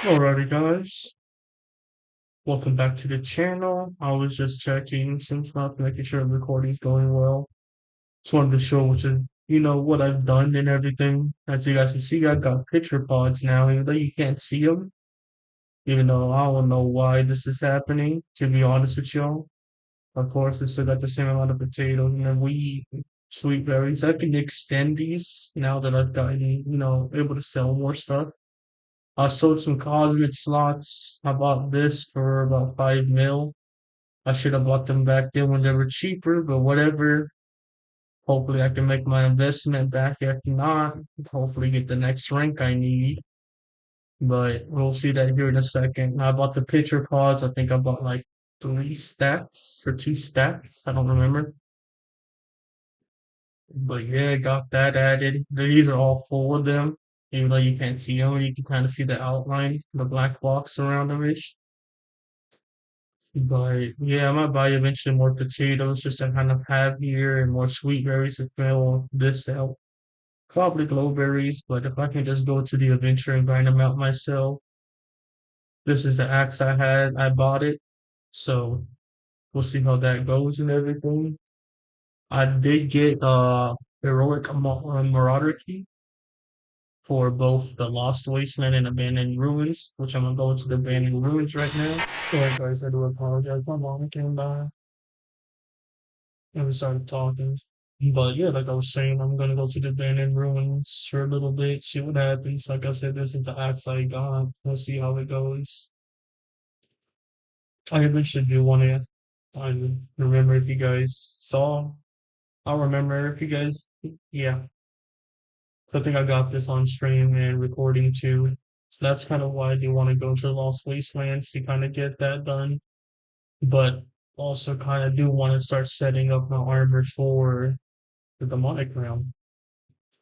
Alrighty guys, welcome back to the channel. I was just checking some stuff, making sure the recording's going well. Just wanted to show what I've done and everything. As you guys can see, I got picture pods now, even though you can't see them. Even though I don't know why this is happening, to be honest with y'all. Of course, we still got the same amount of potatoes and then wheat, sweet berries. I can extend these now that I've gotten, able to sell more stuff. I sold some cosmic slots. I bought this for about 5 mil. I should have bought them back then when they were cheaper, but whatever. Hopefully I can make my investment back. If not, hopefully get the next rank I need. But we'll see that here in a second. I bought the pitcher pods. I think I bought like 3 stacks or 2 stacks. I don't remember. But yeah, got that added. These are all full of them. Even though you can't see them, you can kind of see the outline, the black box around them ish. But yeah, I might buy eventually more potatoes just to kind of have here and more sweet berries to fill this out. Probably glowberries, but if I can just go to the adventure and grind them out myself. This is the axe I had. I bought it. So we'll see how that goes and everything. I did get heroic marauder key for both the Lost Wasteland and Abandoned Ruins, which I'm gonna go to the Abandoned Ruins right now. Sorry guys, I do apologize. My mom came by and we started talking. But yeah, like I was saying, I'm gonna go to the abandoned ruins for a little bit, see what happens. Like I said, this is the axe I got. We'll see how it goes. I eventually do want to. I remember if you guys saw. I'll remember if you guys. Yeah, so I think I got this on stream and recording too. So that's kind of why I do want to go to the Lost Wastelands to kind of get that done. But also kind of do want to start setting up my armor for the demonic realm.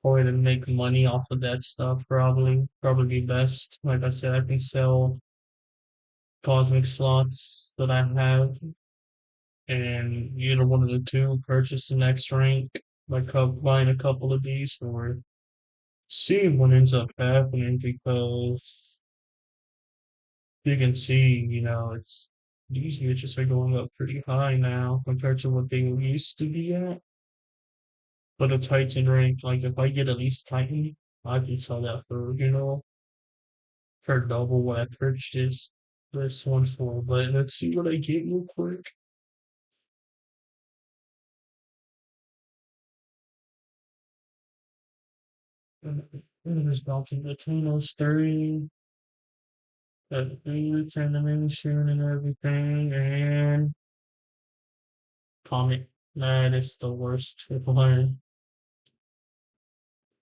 Or to make money off of that stuff, probably be best. Like I said, I can sell cosmic slots that I have, and either one of the two purchase the next rank, like buying a couple of these, or see what ends up happening because you can see, it's these niches are going up pretty high now compared to what they used to be at. But a Titan rank, like if I get at least Titan, I can sell that for double what I purchased this one for. But let's see what I get real quick. It is bouncing the Thanos 30, the English animation and everything, and comic. That is the worst one.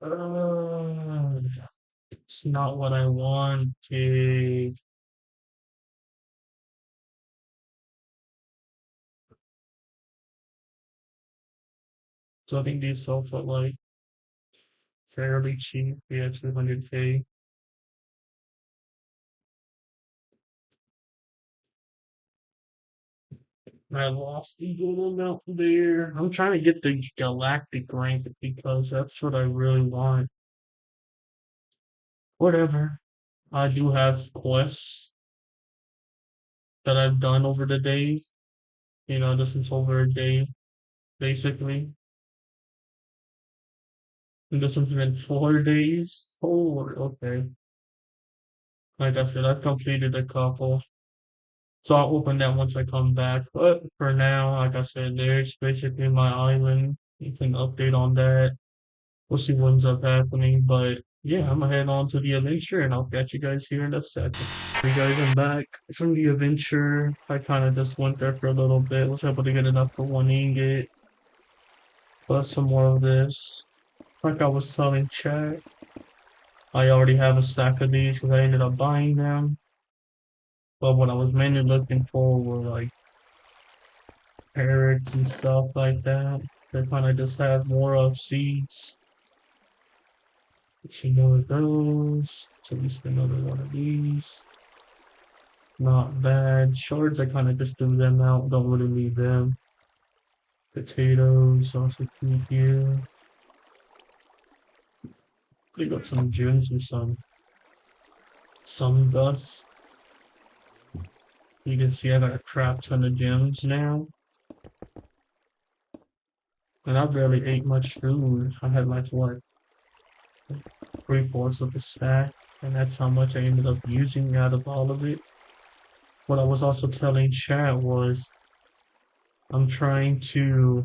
Uh, it's not what I wanted. So I think these sell for like fairly cheap. Yeah, 200K. I lost the gold amount there. I'm trying to get the galactic rank because that's what I really want. Whatever. I do have quests that I've done over the days. This is over a day, basically. And this one's been 4 days. Oh, okay. Like I said, I've completed a couple. So I'll open that once I come back. But for now, like I said, there's basically my island. You can update on that. We'll see what ends up happening. But yeah, I'm gonna head on to the adventure and I'll catch you guys here in a second. Hey guys, I'm back from the adventure. I kind of just went there for a little bit. Was able to get enough for 1 ingot. Plus some more of this. Like I was telling chat, I already have a stack of these because I ended up buying them. But what I was mainly looking for were like parrots and stuff like that. They kind of just have more of seeds. See more of those. So we spend another one of these. Not bad. Shards, I kind of just do them out. Don't really need them. Potatoes, also keep here. We got some gems and some some dust. You can see I got a crap ton of gems now. And I barely ate much food. I had like what, 3/4 of a stack, and that's how much I ended up using out of all of it. What I was also telling chat was I'm trying to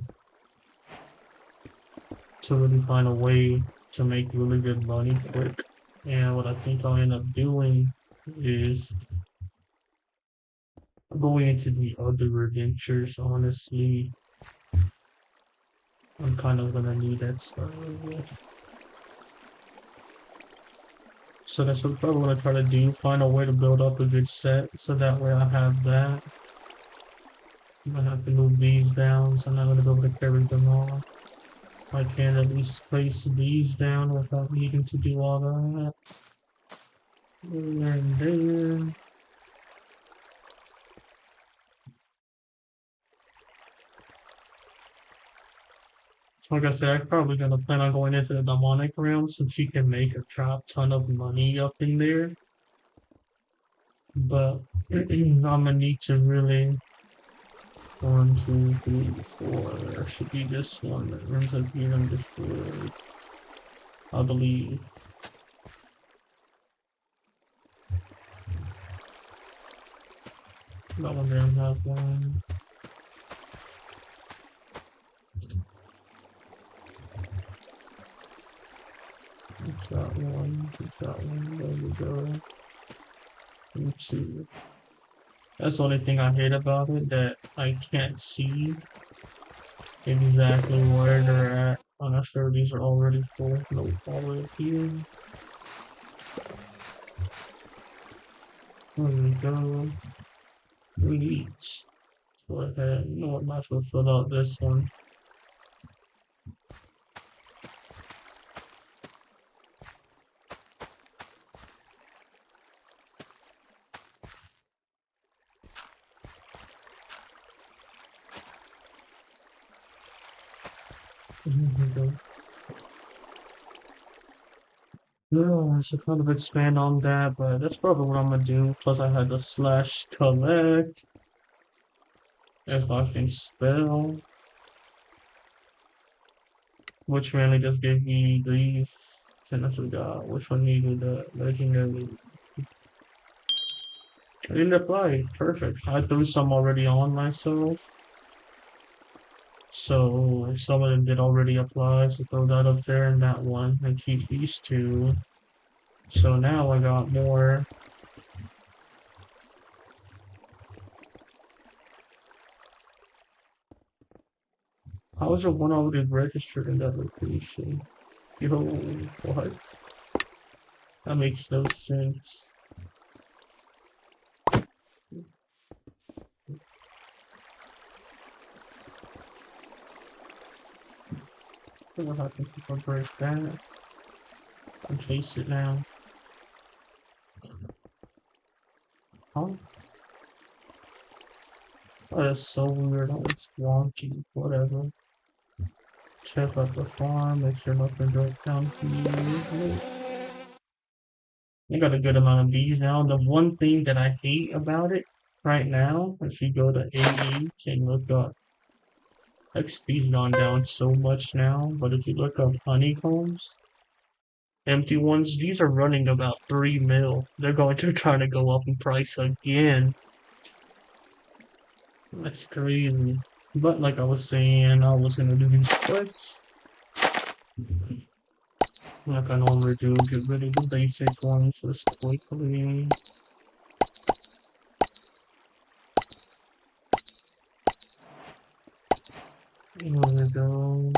really find a way to make really good money quick. And what I think I'll end up doing is going into the other adventures. Honestly, I'm kind of gonna need that stuff. So that's what I'm probably gonna try to do. Find a way to build up a good set, so that way I have that. I'm gonna have to move these down, so I'm not gonna be able to carry them all. I can at least place these down without needing to do all that. There and there. So like I said, I'm probably gonna plan on going into the demonic realm since you can make a crap ton of money up in there. But I'm gonna need to really 1, 2, 3, 4. There should be this one that ends up being undestroyed. I believe. That one doesn't have one. Get that one. Get that one. There we go. And 2. That's the only thing I hate about it, that I can't see exactly where they're at. I'm not sure these are already full. Nope, all the way up here. There we go. Sweet. Let's go ahead. You know what? Might as well fill out this one. There we go. Yeah, I should kind of expand on that, but that's probably what I'm gonna do. Plus, I had the slash collect if I can spell, which mainly just gave me these. And I forgot which one needed the legendary. I didn't apply. Perfect. I threw some already on myself. So some of them did already apply. So throw that up there and that one and keep these 2. So now I got more. How is it one already registered in that location? Yo, what? That makes no sense. What happens if I break that? And chase it now. Huh? Oh, that's so weird. Oh, it's wonky. Whatever. Check out the farm. Make sure nothing broke down for you. I got a good amount of bees now. The one thing that I hate about it right now, if you go to AE and look up, XP's gone down so much now, but if you look up honeycombs, empty ones, these are running about 3 mil. They're going to try to go up in price again. That's crazy. But like I was saying, I was gonna do these quests. Like I normally do, get rid of the basic ones just quickly. There we go.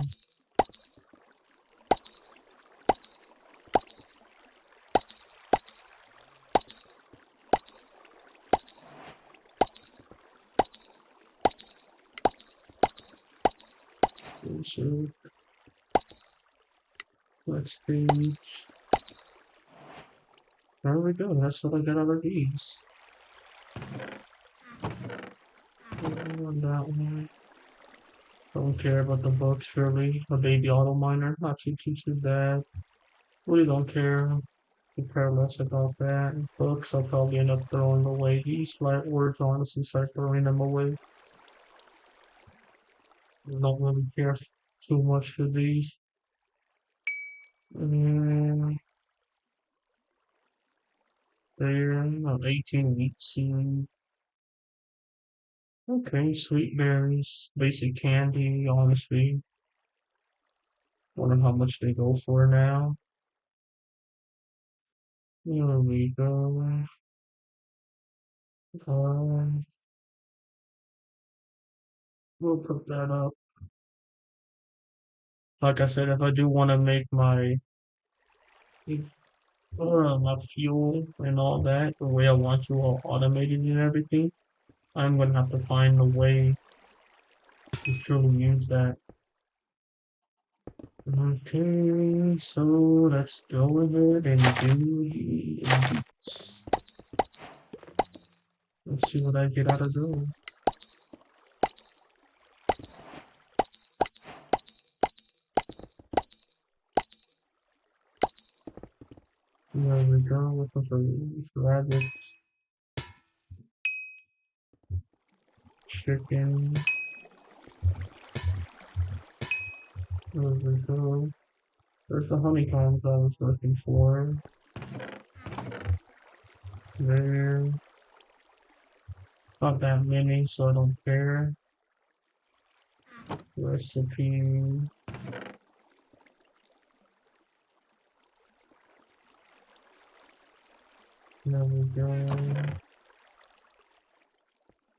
So, next page. There we go, that's what I got out of these. That one. Don't care about the books really. A baby auto miner, not too bad. Really don't care. could care less about that. Books, I'll probably end up throwing away. These flat words, honestly, start throwing them away. I don't really care too much for these. And there, 18 wheat seed. Okay, sweet berries, basic candy, honestly. Wonder how much they go for now. There we go. Um, we'll put that up. Like I said, if I do want to make my fuel and all that the way I want to, all automated and everything, I'm gonna have to find a way to truly use that. Okay, so let's go ahead and do this. Let's see what I get out of those. There we go with the rabbits, chicken. There we go. There's the honeycombs I was looking for. There. Not that many, so I don't care. Recipe. There we go.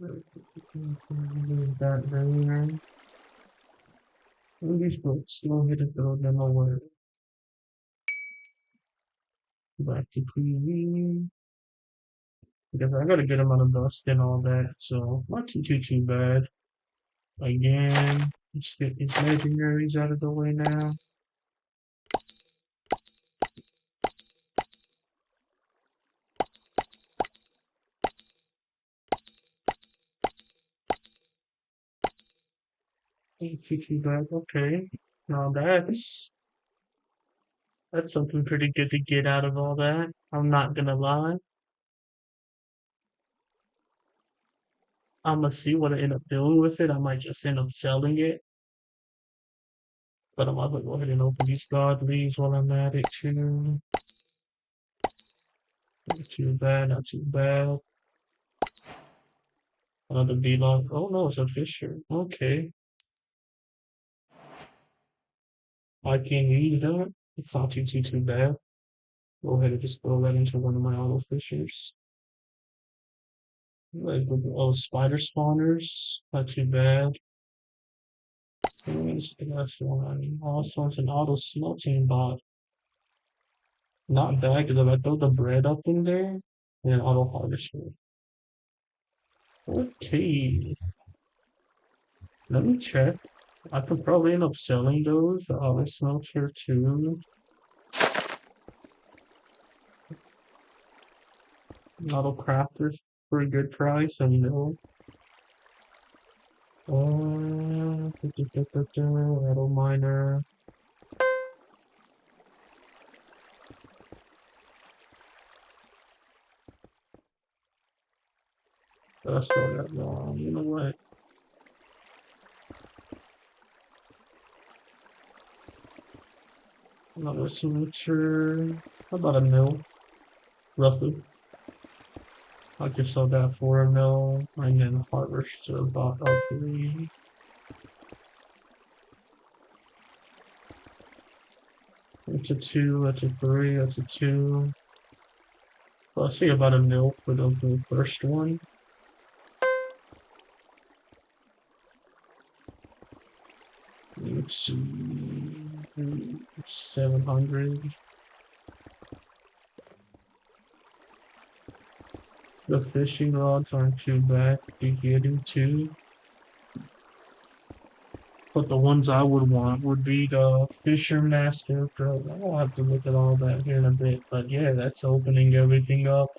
Leave that there. These books, go ahead and throw them away. Back to preview. Because I got a good amount of dust and all that, so not too bad. Again, let's get these legendaries out of the way now. Too bad. Okay. Now that's something pretty good to get out of all that. I'm not gonna lie. I'm gonna see what I end up doing with it. I might just end up selling it. But I'm gonna go ahead and open these god leaves while I'm at it too. Not too bad, not too bad. Another beeline. Oh no, it's a fisher. Okay. I can use that. It's not too bad. Go ahead and just throw that into one of my auto fishers. Like, oh, spider spawners. Not too bad. Where's the last one? Also, it's an auto smelting bot. Not bad, because if I throw the bread up in there, and auto harvester. Okay. Let me check. I could probably end up selling those. The auto smelter too. Auto crafters for a good price, I know. Auto miner. That's not that wrong. You know what? Another signature. How about a mill? Roughly. I just sell that for a mill, and then harvester about three. That's a two, that's a three, that's a two. Well, I'll see about a mill for the first one. Let's see. 700. The fishing rods aren't too bad to get into. But the ones I would want would be the Fisher Master Pro. I'll have to look at all that here in a bit. But yeah, that's opening everything up.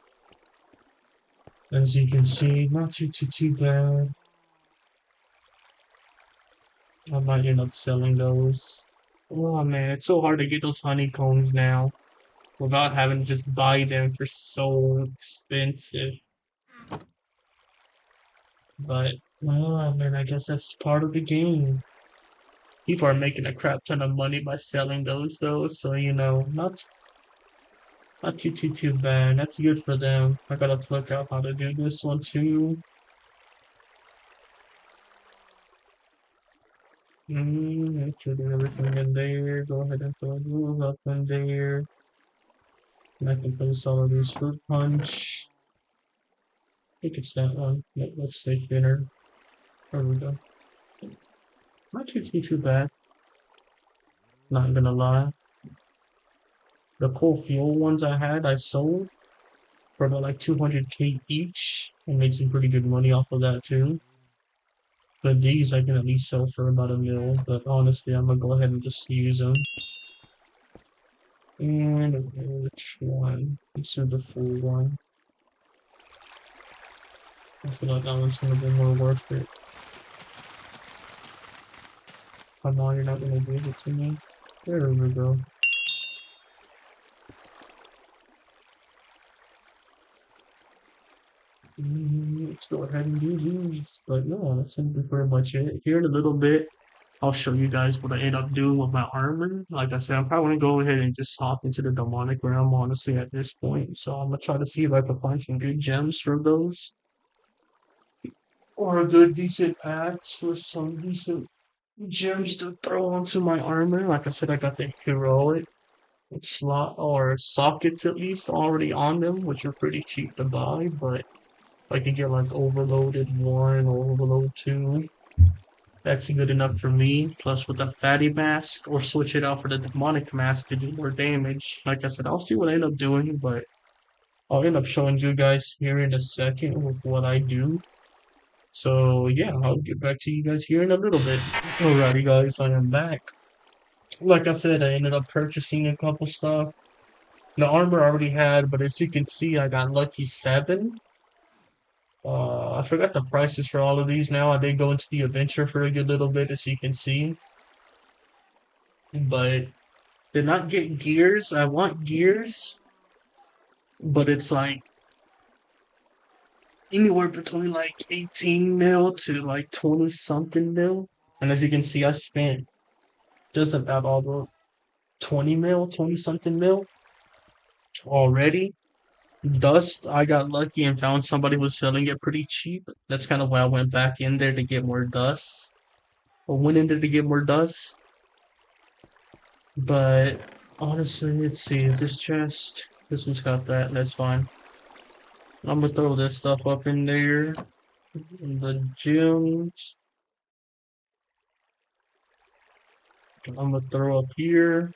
As you can see, not too bad. I might end up selling those. Oh man, it's so hard to get those honeycombs now. without having to just buy them for so expensive. But well, I mean, I guess that's part of the game. People are making a crap ton of money by selling those though, so not too bad. That's good for them. I gotta look out how to do this one too. Make sure that everything in there. Go ahead and throw a move up in there. And I can place all of these fruit punch. I think it's that one. Yep, let's say thinner. There we go. Not too bad. Not gonna lie. The cool fuel ones I sold for about like 200K each and made some pretty good money off of that too. But these I can at least sell for about a mil, but honestly I'm gonna go ahead and just use them. And which one? Let's do the full one. I feel like that one's gonna be more worth it. Come on, you're not gonna give it to me. There we go. Let's go ahead and do these. But no, that's pretty much it. Here in a little bit, I'll show you guys what I end up doing with my armor. Like I said, I'm probably gonna go ahead and just hop into the demonic realm, honestly, at this point. So I'm gonna try to see if I can find some good gems for those. Or a good decent axe with some decent gems to throw onto my armor. Like I said, I got the heroic slot or sockets at least already on them, which are pretty cheap to buy, but I could get like overloaded 1 or overload 2. That's good enough for me. Plus with the fatty mask, or switch it out for the demonic mask to do more damage. Like I said, I'll see what I end up doing, but I'll end up showing you guys here in a second with what I do. So yeah, I'll get back to you guys here in a little bit. Alrighty guys, I am back. Like I said, I ended up purchasing a couple stuff. The armor I already had, but as you can see, I got lucky 7. I forgot the prices for all of these now. I did go into the adventure for a good little bit, as you can see. But did not get gears. I want gears, but it's like anywhere between like 18 mil to like 20 something mil. And as you can see, I spent just about all the 20 mil, 20 something mil already. Dust, I got lucky and found somebody who was selling it pretty cheap. That's kind of why I went back in there to get more dust. Or went in there to get more dust. But honestly, let's see, is this chest? This one's got that, that's fine. I'm gonna throw this stuff up in there. The gems. I'm gonna throw up here.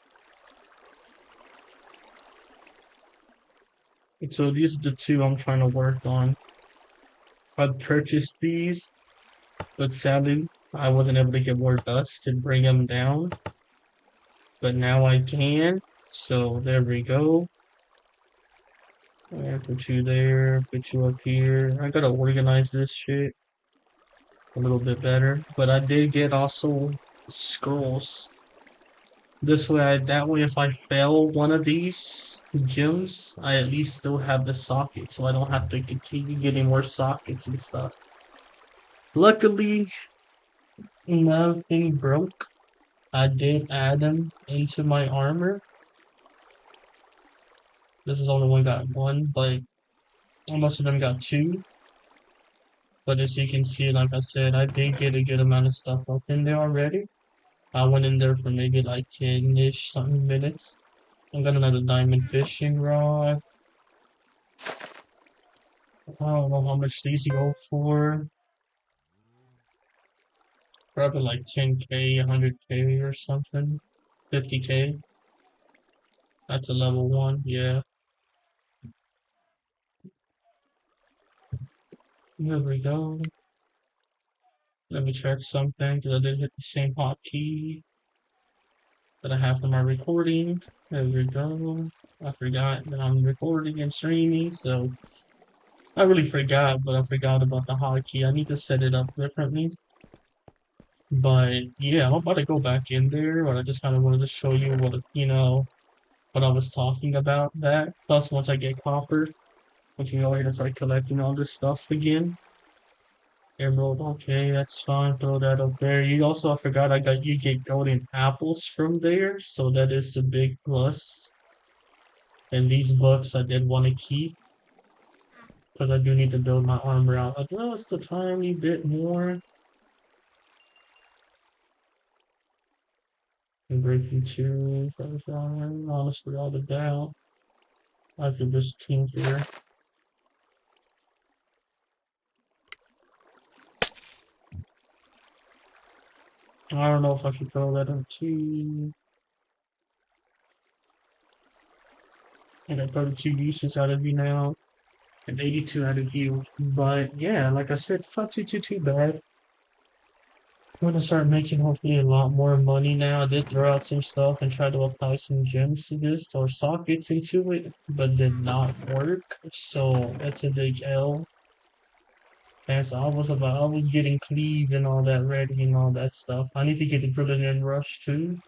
So these are the 2 I'm trying to work on. I purchased these, but sadly I wasn't able to get more dust to bring them down. But now I can. So there we go. I put you there, put you up here. I gotta organize this shit a little bit better. But I did get also scrolls. That way if I fail one of these gems, I at least still have the socket, so I don't have to continue getting more sockets and stuff. Luckily, nothing broke. I did add them into my armor. This is only one got 1, but most of them got 2. But as you can see, like I said, I did get a good amount of stuff up in there already. I went in there for maybe like 10-ish something minutes. I got another diamond fishing rod. I don't know how much these go for. Probably like 10K, 100K or something. 50K. That's a level 1, yeah. There we go. Let me check something, because I did hit the same hotkey that I have for my recording. There we go. I forgot that I'm recording and streaming, so I really forgot, but I forgot about the hotkey. I need to set it up differently. But yeah, I'm about to go back in there, but I just kind of wanted to show you what, But I was talking about that. Plus, once I get copper, we can go ahead and start collecting all this stuff again. Emerald, okay, that's fine. Throw that up there. You also, I forgot, you get golden apples from there, so that is a big plus. And these books I did want to keep because I do need to build my armor out just a tiny bit more. And breaking two, honestly, all the doubt. I could just tinker. I don't know if I should throw that in too. I got 32 uses out of you now, and 82 out of you. But yeah, like I said, it's not too bad. I'm gonna start making hopefully a lot more money now. I did throw out some stuff and try to apply some gems to this or sockets into it, but did not work. So that's a big L. And so I was getting cleave and all that ready and all that stuff. I need to get the Brilliant Rush too.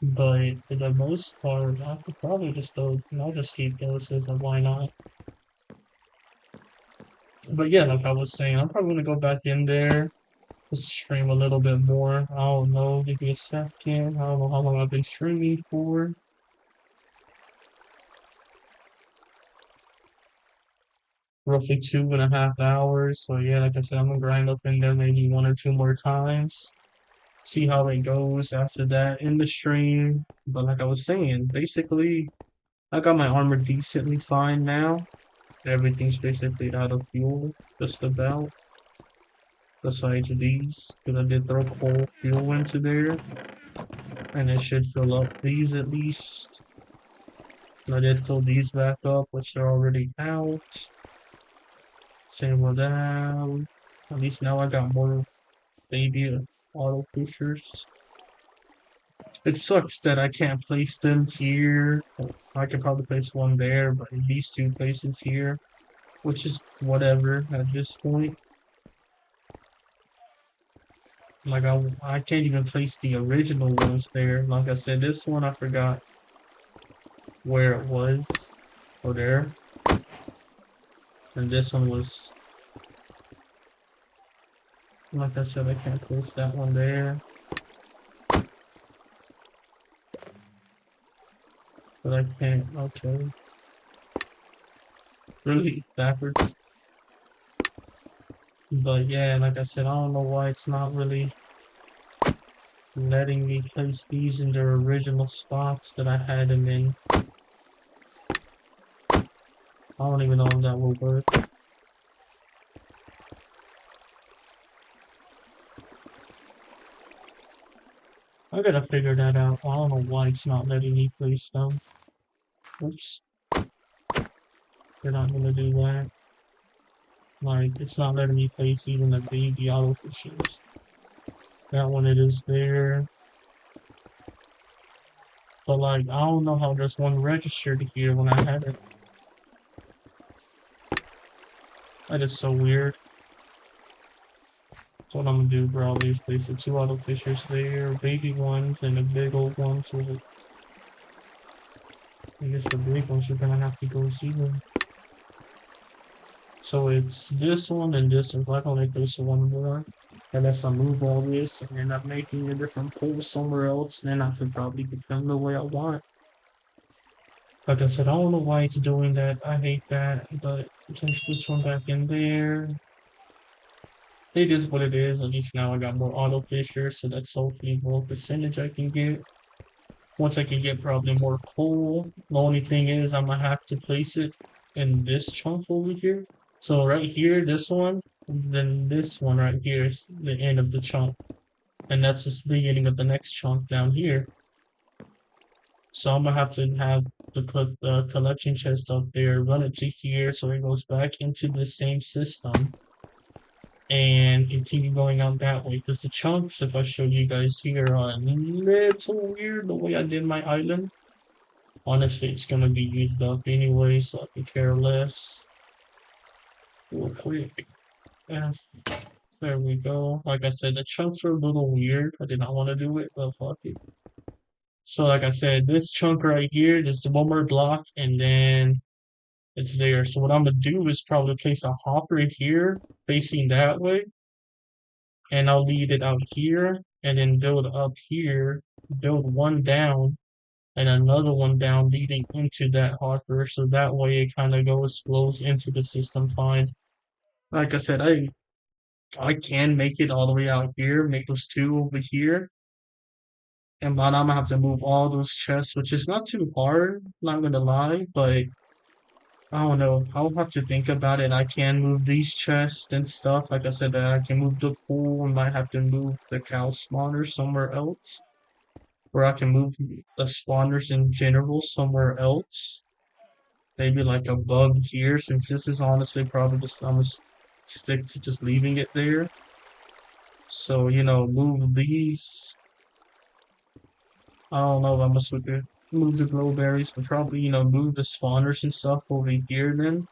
But for the most part, I could probably just go, I'll just keep those as a why not. But yeah, like I was saying, I'm probably gonna go back in there, just stream a little bit more. I don't know, give me a second. I don't know how long I've been streaming for. Roughly 2.5 hours. So yeah, like I said, I'm gonna grind up in there maybe one or two more times. See how it goes after that in the stream. But like I was saying, basically, I got my armor decently fine now. Everything's basically out of fuel, just about. Besides these, because I did throw coal fuel into there, and it should fill up these at least. I did fill these back up, which are already out. Same with that. At least now I got more baby auto pushers. It sucks that I can't place them here. I could probably place one there, but in these two places here, which is whatever at this point. Like I can't even place the original ones there. Like I said, this one I forgot where it was. Oh, there. And this one was, like I said, I can't place that one there. But I can't, okay. Really backwards. But yeah, like I said, I don't know why it's not really letting me place these in their original spots that I had them in. I don't even know if that will work. I gotta figure that out. I don't know why it's not letting me place them. Oops. They're not gonna do that. Like, it's not letting me place even the baby auto fishers. That one it is there. But like, I don't know how there's one registered here when I had it. That is so weird. So what I'm gonna do, bro, is place the two auto fishers there, baby ones, and the big old ones. So I guess the big ones are gonna have to go zero. So it's this one and this one. I can only place one more. Unless I move all this and end up making a different pole somewhere else, then I could probably get them the way I want. Like I said, I don't know why it's doing that. I hate that, but place this one back in there. It is what it is. At least now I got more auto fishers, so that's hopefully more percentage I can get. Once I can get probably more coal. The only thing is I'm gonna have to place it in this chunk over here. So right here, this one, then this one right here is the end of the chunk. And that's the beginning of the next chunk down here. So I'm gonna have to have the collection chest up there, run it to here so it goes back into the same system and continue going out that way. Because the chunks, if I show you guys here, are a little weird the way I did my island. Honestly, it's gonna be used up anyway, so I can care less. Real quick. And there we go. Like I said, the chunks are a little weird. I did not want to do it, but fuck it. So like I said, this chunk right here, this is one more block, and then it's there. So what I'm gonna do is probably place a hopper here, facing that way, and I'll leave it out here, and then build up here, build one down, and another one down leading into that hopper, so that way it kind of flows into the system fine. Like I said, I can make it all the way out here, make those two over here, and but I'm gonna have to move all those chests, which is not too hard, not gonna lie, but I don't know. I'll have to think about it. I can move these chests and stuff. Like I said, I can move the pool. I might have to move the cow spawner somewhere else. Or I can move the spawners in general somewhere else. Maybe like above here, since this is honestly probably just, I'm gonna stick to just leaving it there. So, move these. I don't know if I'm gonna move the glowberries, but probably, move the spawners and stuff over here then.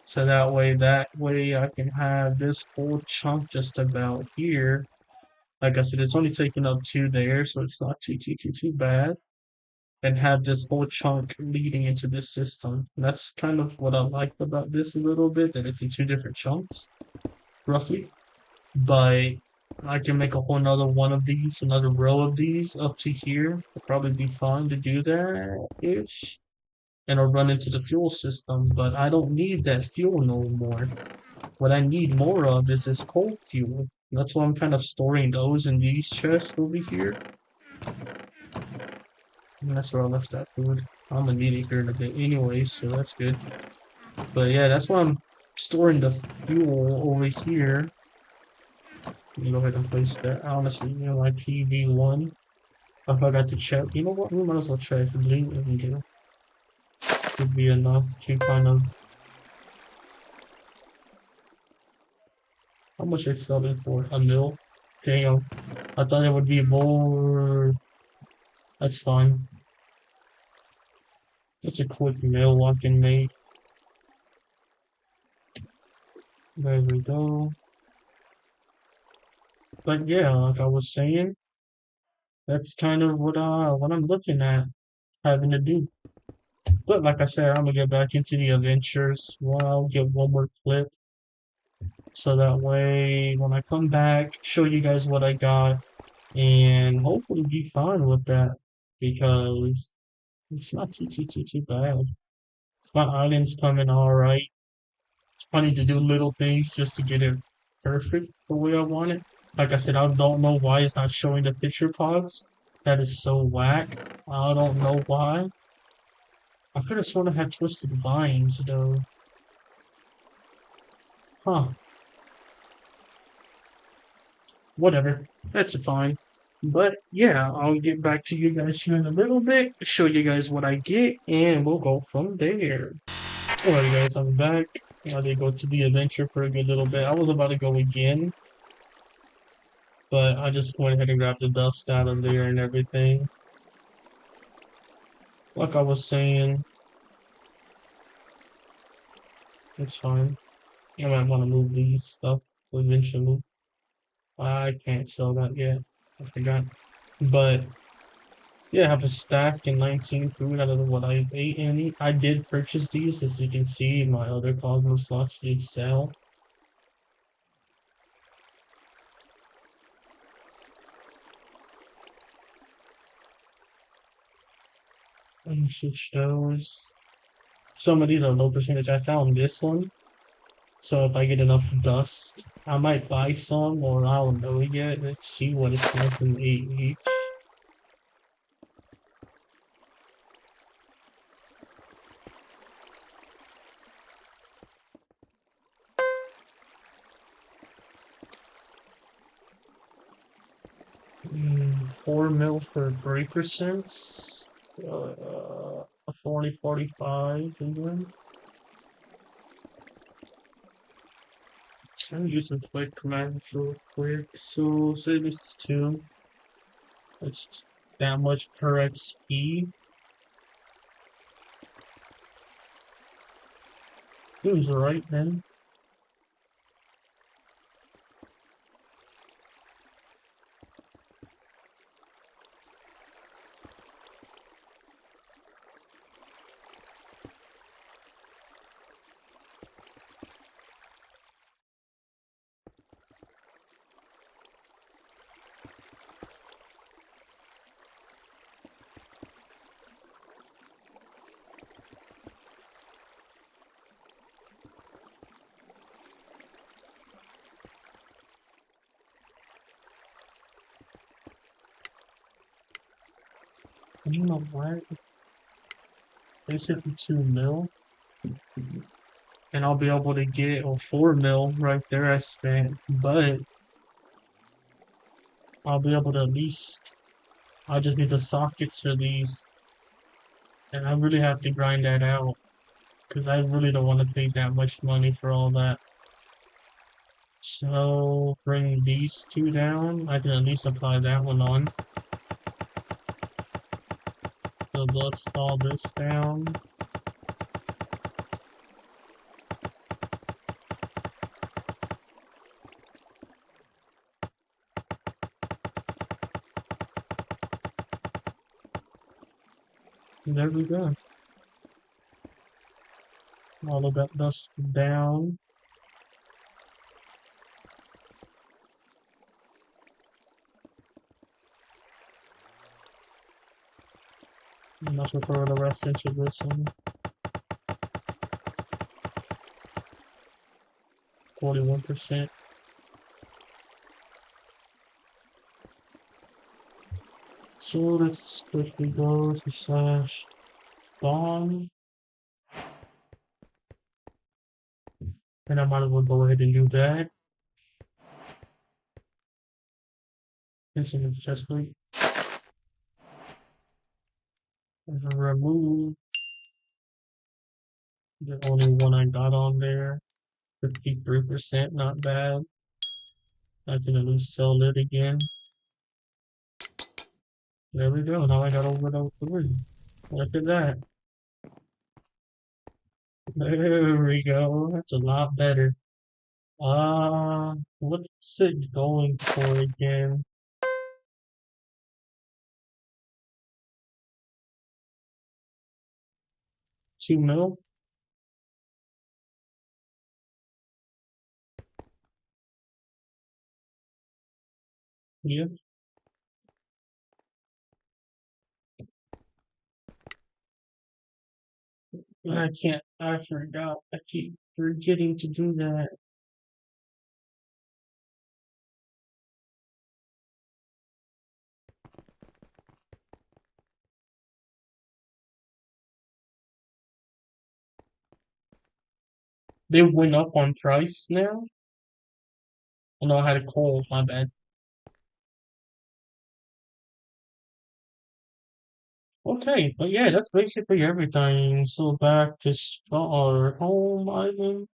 So that way I can have this whole chunk just about here. Like I said, it's only taking up two there, so it's not too bad. And have this whole chunk leading into this system. And that's kind of what I like about this a little bit, that it's in two different chunks, roughly. But I can make a whole another one of these, another row of these up to here. It'll probably be fun to do that ish. And I'll run into the fuel system, but I don't need that fuel no more. What I need more of is this coal fuel. That's why I'm kind of storing those in these chests over here. And that's where I left that food. I'm gonna need it here in a bit anyway, so that's good. But yeah, that's why I'm storing the fuel over here. Let me go ahead and place that. Honestly, my PV1. I forgot to check. You know what? We might as well check. Should be enough to kind of. How much are you selling for? A mil? Damn. I thought it would be more. That's fine. Just a quick mill I can make. There we go. But yeah, like I was saying, that's kind of what I'm looking at having to do. But like I said, I'm gonna get back into the adventures. Well, I'll get one more clip so that way when I come back, show you guys what I got and hopefully be fine with that because it's not too bad. My island's coming alright. I need to do little things just to get it perfect the way I want it. Like I said, I don't know why it's not showing the picture pods. That is so whack. I don't know why. I could have sworn I had twisted vines though. Huh. Whatever. That's fine. But yeah, I'll get back to you guys here in a little bit, show you guys what I get, and we'll go from there. Alright guys, I'm back. I did go to the adventure for a good little bit. I was about to go again, but I just went ahead and grabbed the dust out of there and everything. Like I was saying, it's fine. I might want to move these stuff eventually. I can't sell that yet. I forgot. But yeah, I have a stack and 19 food. I don't know what I ate any. I did purchase these, as you can see. My other Cosmos slots did sell. Let me switch those. Some of these are low percentage. I found this one. So if I get enough dust, I might buy some, or I don't know yet. Let's see what it's like in 8 each. Mm, 4 mil for breaker sense. 40-45 England. Let me use some quick commands real quick. So say this is 2. It's that much per XP. Seems right then. You know what? Basically 2 mil. And I'll be able to get a 4 mil right there I spent. But I'll be able to at least I just need the sockets for these. And I really have to grind that out. Because I really don't want to pay that much money for all that. So bring these two down. I can at least apply that one on. So let's all this down. And there we go. All of that dust down. And let's throw the rest into this one. 41%. So let's quickly go to slash spawn. And I might as well go ahead and do that. Into the chest plate. And remove the only one I got on there. 53%, not bad. I can at least sell it again. There we go. Now I got over the 3. Look at that. There we go. That's a lot better. What's it going for again? 2 mil? Yeah. I forgot. I keep forgetting to do that. They went up on price now? Oh no, I had a cold, my bad. Okay, but yeah, that's basically everything. So back to our home island.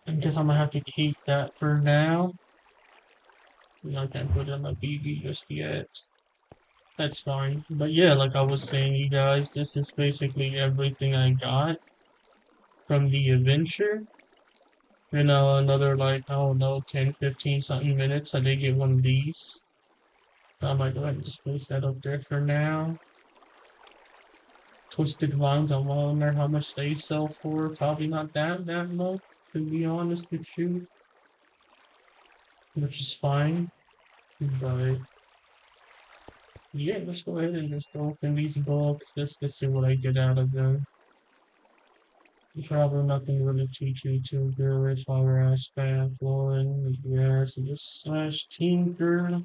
I guess I'm gonna have to keep that for now. I can't put it on my BB just yet. That's fine. But yeah, like I was saying, you guys, this is basically everything I got from the adventure. Another like, I don't know, 10, 15 something minutes, I did get one of these. So I might go ahead and just place that up there for now. Twisted Vines, I wonder how much they sell for. Probably not that much, to be honest with you. Which is fine. But yeah, let's go ahead and just open these books just to see what I get out of them. Probably nothing really too good. Flower ass bad flooring. Yeah, so just slash tinker.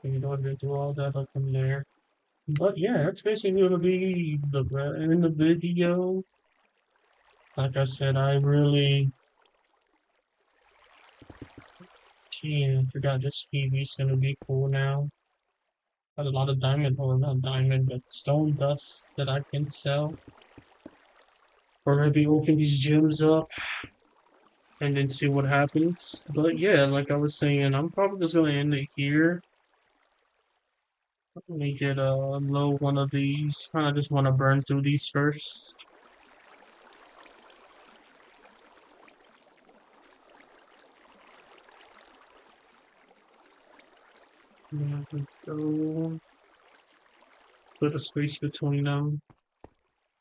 You don't have to do all that up in there. But yeah, that's basically gonna be the end of the video. Like I said, I really forgot this TV's gonna be cool now. Got a lot of diamond, or not diamond, but stone dust that I can sell. Or maybe open these gems up and then see what happens. But yeah, like I was saying, I'm probably just gonna end it here. Let me get a low one of these. I just want to burn through these first. Go. Put a space between them.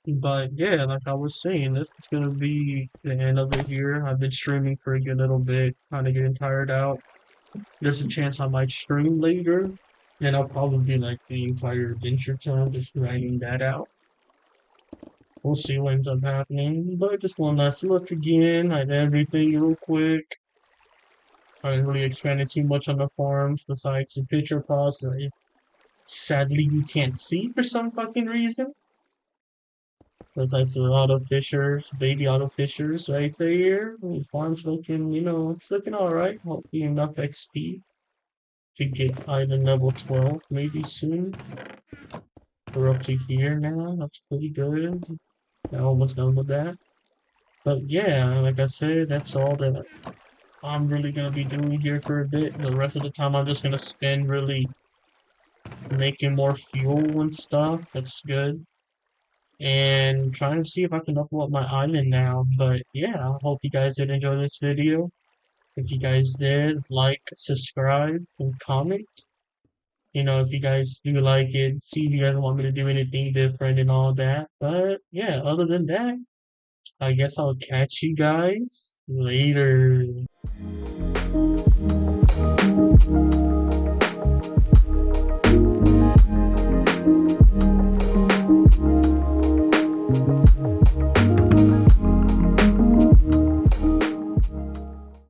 But yeah, like I was saying, this is gonna be the end of it here. I've been streaming for a good little bit, kind of getting tired out. There's a chance I might stream later, and I'll probably be like the entire adventure time just grinding that out. We'll see what ends up happening. But just one last look again at everything real quick. I didn't really expand it too much on the farms besides the picture pods that sadly you can't see for some fucking reason. Besides the auto fishers, baby auto fishers right there. The farm's looking, it's looking alright. Hopefully enough XP to get item level 12 maybe soon. We're up to here now. That's pretty good. Almost done with that. But yeah, like I said, that's all that I'm really gonna be doing here for a bit. The rest of the time I'm just gonna spend really making more fuel and stuff. That's good. And trying to see if I can upload my island now. But yeah, I hope you guys did enjoy this video. If you guys did, like, subscribe, and comment. If you guys do like it, see if you guys want me to do anything different and all that. But yeah, other than that, I guess I'll catch you guys later.